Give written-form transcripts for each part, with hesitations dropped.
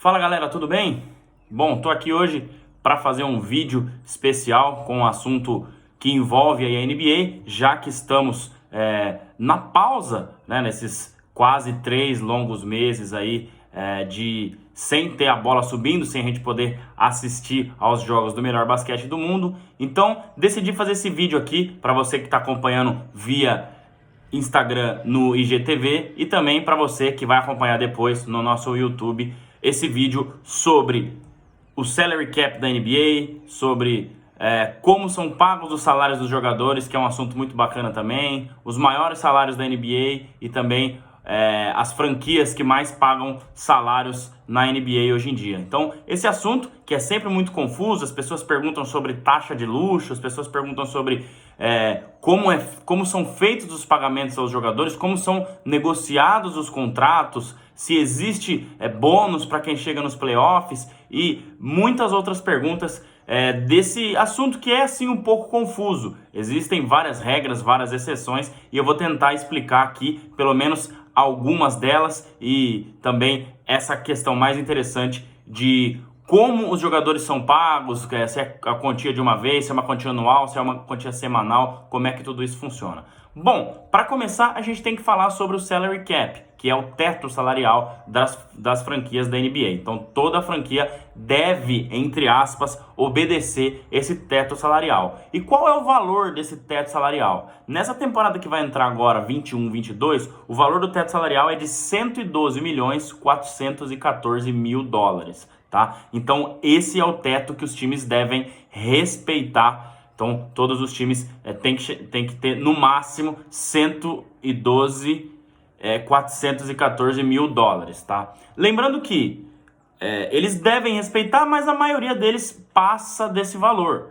Fala galera, tudo bem? Bom, tô aqui hoje para fazer um vídeo especial com um assunto que envolve aí a NBA, já que estamos na pausa, né, nesses quase 3 longos meses aí de sem ter a bola subindo, sem a gente poder assistir aos jogos do melhor basquete do mundo. Então decidi fazer esse vídeo aqui para você que está acompanhando via Instagram no IGTV e também para você que vai acompanhar depois no nosso YouTube esse vídeo sobre o salary cap da NBA, sobre como são pagos os salários dos jogadores, que é um assunto muito bacana também, os maiores salários da NBA e também as franquias que mais pagam salários na NBA hoje em dia. Então, esse assunto que é sempre muito confuso, as pessoas perguntam sobre taxa de luxo, as pessoas perguntam sobre como são feitos os pagamentos aos jogadores, como são negociados os contratos, se existe bônus para quem chega nos playoffs e muitas outras perguntas desse assunto que é assim um pouco confuso. Existem várias regras, várias exceções e eu vou tentar explicar aqui pelo menos algumas delas e também essa questão mais interessante de como os jogadores são pagos, se é a quantia de uma vez, se é uma quantia anual, se é uma quantia semanal, como é que tudo isso funciona. Bom, para começar, a gente tem que falar sobre o salary cap, que é o teto salarial das franquias da NBA. Então, toda franquia deve, entre aspas, obedecer esse teto salarial. E qual é o valor desse teto salarial? Nessa temporada que vai entrar agora, 21-22, o valor do teto salarial é de 112.414.000 dólares. Tá? Então, esse é o teto que os times devem respeitar. Então, todos os times têm que ter, no máximo, 112.414.000 dólares. Tá? Lembrando que eles devem respeitar, mas a maioria deles passa desse valor.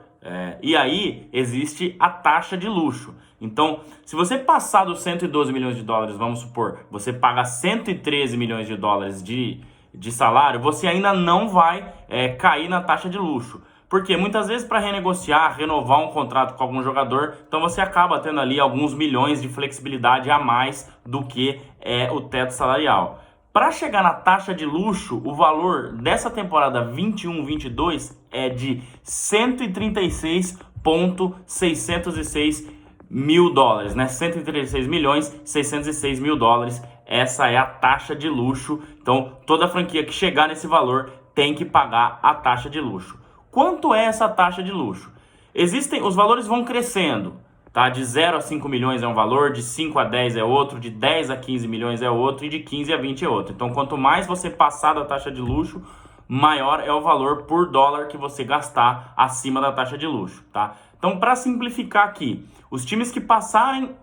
E aí, existe a taxa de luxo. Então, se você passar dos 112 milhões de dólares, vamos supor, você paga 113 milhões de dólares de salário, você ainda não vai cair na taxa de luxo. Porque muitas vezes para renegociar, renovar um contrato com algum jogador, então você acaba tendo ali alguns milhões de flexibilidade a mais do que o teto salarial. Para chegar na taxa de luxo, o valor dessa temporada 21-22 é de 136.606 mil dólares, né? 136.606.000 dólares. Essa é a taxa de luxo. Então, toda franquia que chegar nesse valor tem que pagar a taxa de luxo. Quanto é essa taxa de luxo? Os valores vão crescendo, tá? De 0 a 5 milhões é um valor, de 5 a 10 é outro, de 10 a 15 milhões é outro e de 15 a 20 é outro. Então, quanto mais você passar da taxa de luxo, maior é o valor por dólar que você gastar acima da taxa de luxo, tá? Então, para simplificar aqui, os times que passarem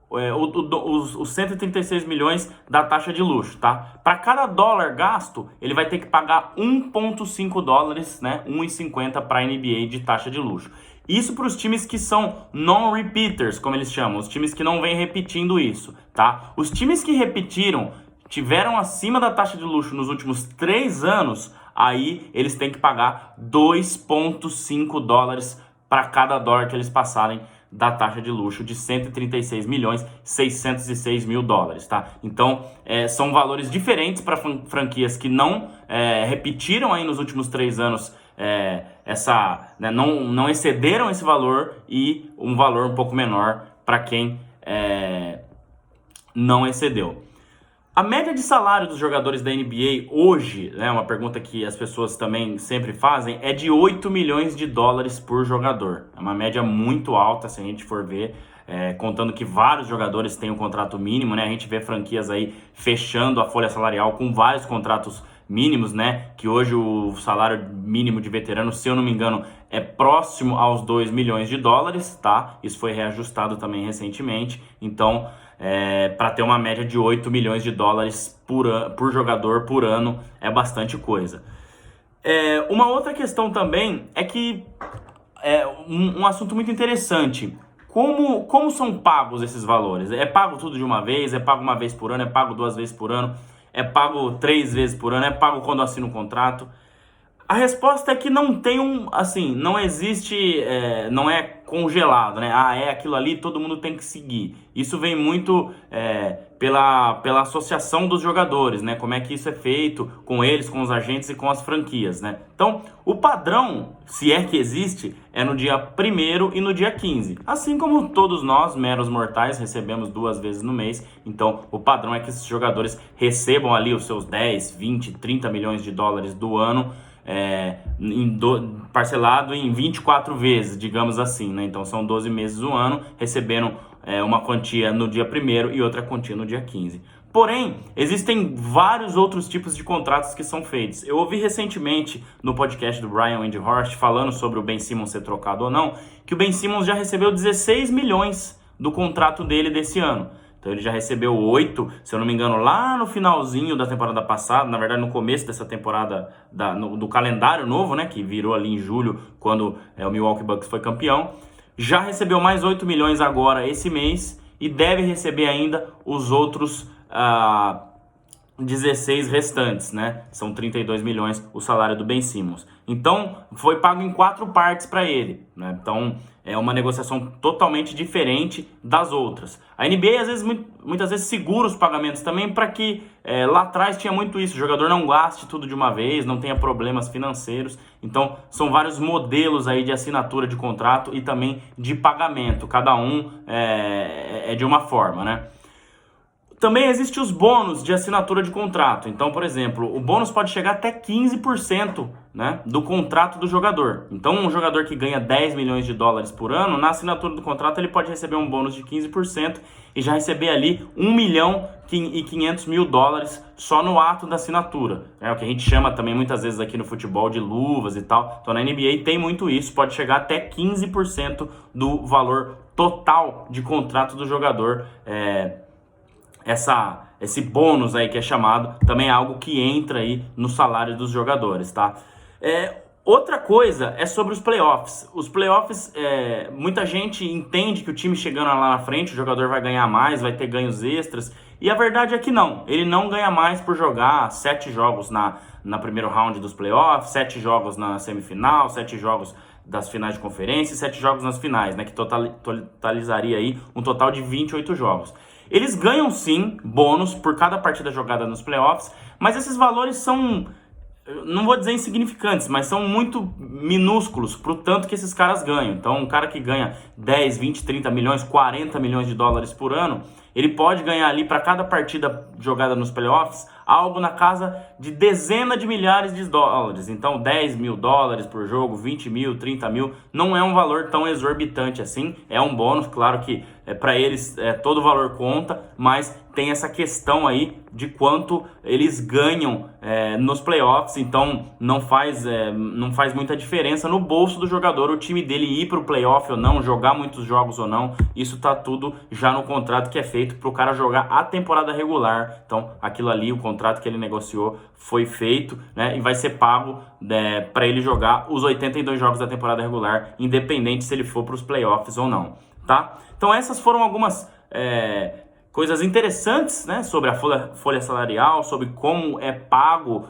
os 136 milhões da taxa de luxo, tá? Para cada dólar gasto, ele vai ter que pagar 1,5 dólares, né? 1,50 para a NBA de taxa de luxo. Isso para os times que são non-repeaters, como eles chamam, os times que não vêm repetindo isso, tá? Os times que repetiram, tiveram acima da taxa de luxo nos últimos 3 anos, aí eles têm que pagar 2,5 dólares para cada dólar que eles passarem da taxa de luxo de 136.606.000 dólares, tá? Então, são valores diferentes para franquias que não repetiram aí nos últimos 3 anos não excederam esse valor e um valor um pouco menor para quem não excedeu. A média de salário dos jogadores da NBA hoje, né, uma pergunta que as pessoas também sempre fazem, é de 8 milhões de dólares por jogador. É uma média muito alta, se a gente for ver, contando que vários jogadores têm um contrato mínimo, né? A gente vê franquias aí fechando a folha salarial com vários contratos mínimos, né? Que hoje o salário mínimo de veterano, se eu não me engano, é próximo aos 2 milhões de dólares, tá? Isso foi reajustado também recentemente. Então, para ter uma média de 8 milhões de dólares por jogador por ano, é bastante coisa. Uma outra questão também é que um assunto muito interessante. Como são pagos esses valores? É pago tudo de uma vez? É pago uma vez por ano? É pago 2 vezes por ano? É pago 3 vezes por ano? É pago quando assina um contrato? A resposta é que não tem não existe, não é congelado, né? É aquilo ali, todo mundo tem que seguir. Isso vem muito pela associação dos jogadores, né? Como é que isso é feito com eles, com os agentes e com as franquias, né? Então, o padrão, se é que existe, é no dia 1º e no dia 15. Assim como todos nós, meros mortais, recebemos 2 vezes no mês. Então, o padrão é que esses jogadores recebam ali os seus 10, 20, 30 milhões de dólares do ano, parcelado em 24 vezes, digamos assim, né? Então, são 12 meses do ano, recebendo uma quantia no dia 1º e outra quantia no dia 15. Porém, existem vários outros tipos de contratos que são feitos. Eu ouvi recentemente no podcast do Brian Windhorst falando sobre o Ben Simmons ser trocado ou não, que o Ben Simmons já recebeu 16 milhões do contrato dele desse ano. Então ele já recebeu 8, se eu não me engano, lá no finalzinho da temporada passada, na verdade no começo dessa temporada do calendário novo, né, que virou ali em julho, quando o Milwaukee Bucks foi campeão. Já recebeu mais 8 milhões agora esse mês e deve receber ainda os outros 16 restantes, né? São 32 milhões o salário do Ben Simmons. Então, foi pago em 4 partes para ele, né? Então, é uma negociação totalmente diferente das outras. A NBA, às vezes, muitas vezes, segura os pagamentos também para que lá atrás tinha muito isso. O jogador não gaste tudo de uma vez, não tenha problemas financeiros. Então, são vários modelos aí de assinatura de contrato e também de pagamento. Cada um é de uma forma, né? Também existem os bônus de assinatura de contrato. Então, por exemplo, o bônus pode chegar até 15%, né, do contrato do jogador. Então, um jogador que ganha 10 milhões de dólares por ano, na assinatura do contrato ele pode receber um bônus de 15% e já receber ali 1 milhão e 500 mil dólares só no ato da assinatura. É o que a gente chama também muitas vezes aqui no futebol de luvas e tal. Então, na NBA tem muito isso, pode chegar até 15% do valor total de contrato do jogador. Esse bônus aí que é chamado, também é algo que entra aí no salário dos jogadores, tá? Outra coisa é sobre os playoffs. Os playoffs, muita gente entende que o time chegando lá na frente, o jogador vai ganhar mais, vai ter ganhos extras, e a verdade é que não. Ele não ganha mais por jogar 7 jogos na primeiro round dos playoffs, 7 jogos na semifinal, 7 jogos das finais de conferência e 7 jogos nas finais, né? Que totalizaria aí um total de 28 jogos. Eles ganham sim bônus por cada partida jogada nos playoffs, mas esses valores são, não vou dizer insignificantes, mas são muito minúsculos pro tanto que esses caras ganham. Então, um cara que ganha 10, 20, 30 milhões, 40 milhões de dólares por ano, ele pode ganhar ali para cada partida jogada nos playoffs algo na casa de dezenas de milhares de dólares. Então, 10 mil dólares por jogo, 20 mil, 30 mil, não é um valor tão exorbitante assim. É um bônus, claro que para eles todo valor conta, mas tem essa questão aí de quanto eles ganham nos playoffs. Então, não faz muita diferença no bolso do jogador, o time dele ir para o playoff ou não, jogar muitos jogos ou não. Isso tá tudo já no contrato que é feito para o cara jogar a temporada regular. Então, aquilo ali, o contrato que ele negociou foi feito, né, e vai ser pago para ele jogar os 82 jogos da temporada regular, independente se ele for para os playoffs ou não, tá? Então essas foram algumas coisas interessantes, né, sobre a folha salarial, sobre como é pago,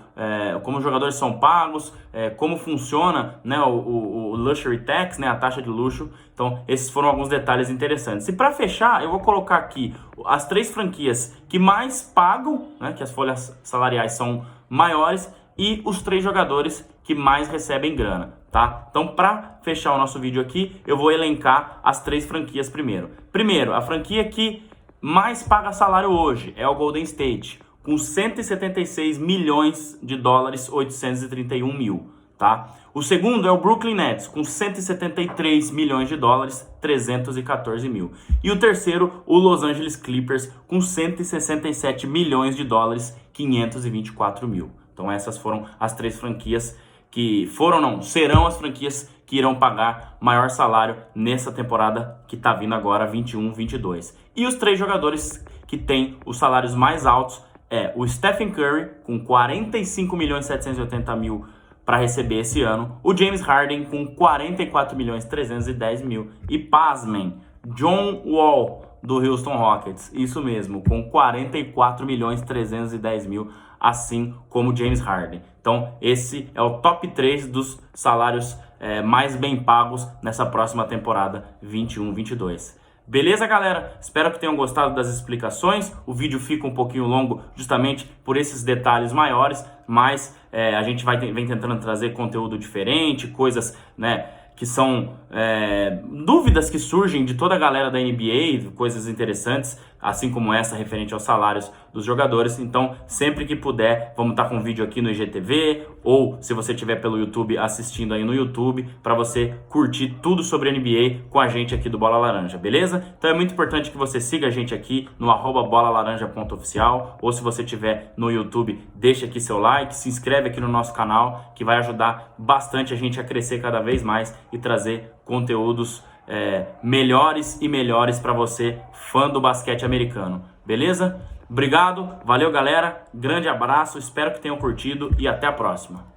como os jogadores são pagos, como funciona, né, o luxury tax, né, a taxa de luxo. Então esses foram alguns detalhes interessantes. E para fechar, eu vou colocar aqui as 3 franquias que mais pagam, né, que as folhas salariais são maiores, e os 3 jogadores que mais recebem grana, tá? Então, para fechar o nosso vídeo aqui, eu vou elencar as 3 franquias primeiro. Primeiro, a franquia que mais paga salário hoje é o Golden State, com 176 milhões de dólares, 831 mil, tá? O segundo é o Brooklyn Nets, com 173 milhões de dólares, 314 mil. E o terceiro, o Los Angeles Clippers, com 167 milhões de dólares, 524 mil. Então essas foram as 3 franquias que serão as franquias que irão pagar maior salário nessa temporada que está vindo agora, 21-22. E os 3 jogadores que têm os salários mais altos o Stephen Curry, com 45 milhões 780 mil para receber esse ano, o James Harden com 44 milhões 310 mil e, pasmem, John Wall do Houston Rockets, isso mesmo, com 44 milhões 310 mil, assim como James Harden. Então esse é o top 3 dos salários mais bem pagos nessa próxima temporada 21-22. Beleza, galera? Espero que tenham gostado das explicações. O vídeo fica um pouquinho longo justamente por esses detalhes maiores, mas a gente vem tentando trazer conteúdo diferente, coisas, né, que são dúvidas que surgem de toda a galera da NBA, coisas interessantes, assim como essa referente aos salários dos jogadores. Então, sempre que puder, vamos estar com um vídeo aqui no IGTV, ou se você estiver pelo YouTube, assistindo aí no YouTube, para você curtir tudo sobre NBA com a gente aqui do Bola Laranja, beleza? Então é muito importante que você siga a gente aqui no @bolalaranja.oficial, ou se você estiver no YouTube, deixa aqui seu like, se inscreve aqui no nosso canal, que vai ajudar bastante a gente a crescer cada vez mais e trazer conteúdos melhores e melhores para você, fã do basquete americano, beleza? Obrigado, valeu galera, grande abraço, espero que tenham curtido e até a próxima.